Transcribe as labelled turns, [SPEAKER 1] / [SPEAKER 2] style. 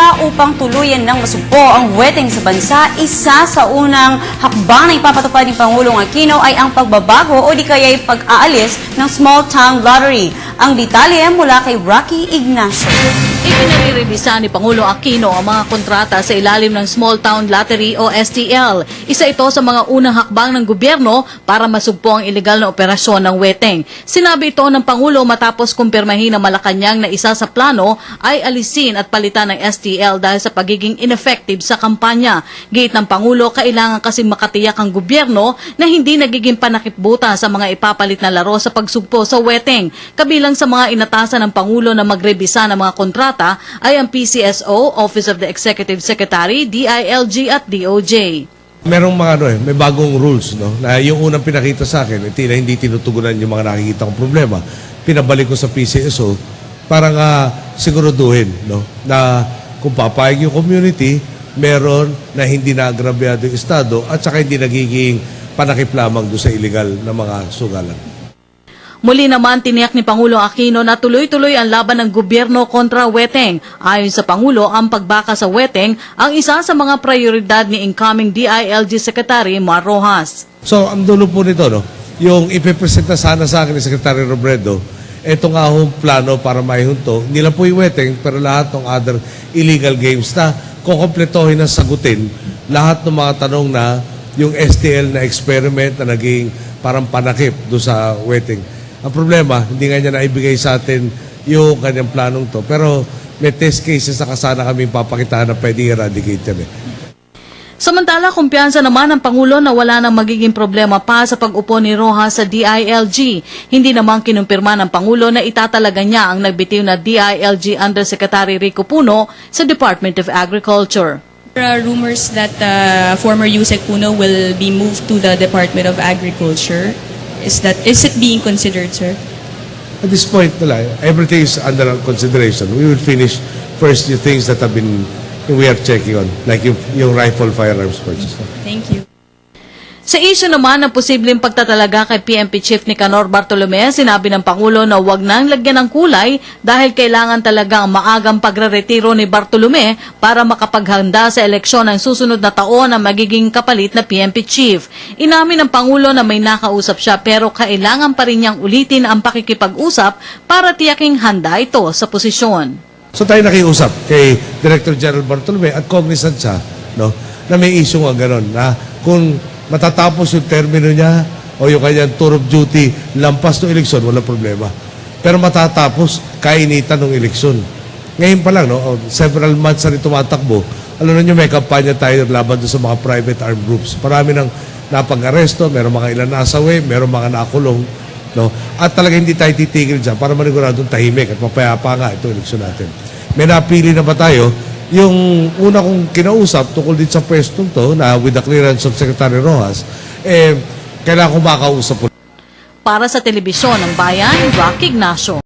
[SPEAKER 1] bansa upang tuluyan ng masugpo ang weteng sa bansa. Isa sa unang hakbang na ipapatupad ni Pangulong Aquino ay ang pagbabago o di kaya'y pag-aalis ng Small Town Lottery. Ang detalye mula kay Rocky Ignacio.
[SPEAKER 2] Ipinare-revisa ni Pangulong Aquino ang mga kontrata sa ilalim ng Small Town Lottery o STL. Isa ito sa mga unang hakbang ng gobyerno para masugpo ang ilegal na operasyon ng weteng. Sinabi ito ng Pangulo matapos kumpirmahin ng Malacanang na isa sa plano ay alisin at palitan ng STL dahil sa pagiging ineffective sa kampanya. Giit ng Pangulo, kailangan kasi makatiyak ang gobyerno na hindi nagiging panakipbuta sa mga ipapalit na laro sa pagsugpo sa weteng. Kabilang sa mga inatasan ng Pangulo na magrebisa ng mga kontrata ay ang PCSO, Office of the Executive Secretary, DILG at DOJ.
[SPEAKER 3] Merong mga may bagong rules, no? Na yung unang pinakita sa akin, tila hindi tinutugunan yung mga nakikita kong problema. Pinabalik ko sa PCSO para nga siguraduhin, no? Na kung papayag yung community, meron na hindi naagrabyado yung Estado at saka hindi nagiging panakip lamang doon sa illegal na mga sugalan.
[SPEAKER 2] Muli naman tiniyak ni Pangulong Aquino na tuloy-tuloy ang laban ng gobyerno kontra weteng. Ayon sa Pangulo, ang pagbaka sa weteng ang isa sa mga prioridad ni incoming DILG Secretary Mar Rojas.
[SPEAKER 3] So, ang dulo po nito, no? Yung ipipresenta sana sa akin ni Secretary Robredo, ito nga hong plano para maihunto. Hindi lang po yung weteng, pero lahat ng other illegal games na kukompletohin na sagutin lahat ng mga tanong na yung STL na experiment na naging parang panakip doon sa weteng. Ang problema, hindi nga niya naibigay sa atin yung kanyang planong to. Pero may test cases na kasana kami papakitaan na pwede eradicate yan.
[SPEAKER 2] Samantala, kumpiyansa naman ng Pangulo na wala nang magiging problema pa sa pag-upo ni Rojas sa DILG. Hindi naman kinumpirma ng Pangulo na itatalaga niya ang nagbitiw na DILG Undersecretary Rico Puno sa Department of Agriculture.
[SPEAKER 4] There are rumors that former Yusek Puno will be moved to the Department of Agriculture. Is it being considered, sir?
[SPEAKER 3] At this point, everything is under consideration. We will finish first the things that we are checking on, like yung rifle firearms purchase.
[SPEAKER 2] Thank you. Sa issue naman ng posibleng pagtatalaga kay PNP Chief Nicanor Bartolome, sinabi ng Pangulo na huwag nang lagyan ng kulay dahil kailangan talagang maagang pagreretiro ni Bartolome para makapaghanda sa eleksyon ng susunod na taon na magiging kapalit na PNP Chief. Inamin ng Pangulo na may nakausap siya pero kailangan pa rin niyang ulitin ang pakikipag-usap para tiyaking handa ito sa posisyon.
[SPEAKER 3] So tayo nakiusap kay Director General Bartolome at cognizant siya, no, na may issue nga gano'n, na kung matatapos yung termino niya o yung kanyang tour of duty lampas ng eleksyon, walang problema. Pero matatapos, kainitan ng eleksyon. Ngayon pa lang, no, several months na rin tumatakbo, alam na nyo, may kampanya tayo laban doon sa mga private armed groups. Marami nang napag-aresto, meron mga ilan nasawi, meron mga nakulong. No? At talaga hindi tayo titigil dyan para maniguradong tahimik at mapayapa nga itong eleksyon natin. May napili na ba tayo? Yung una kong kinausap tungkol din sa pwestong to na with the clearance of Secretary Rojas, kailangan ko makausap po.
[SPEAKER 2] Para sa Telebisyon ng Bayan, Rocky Ignacio.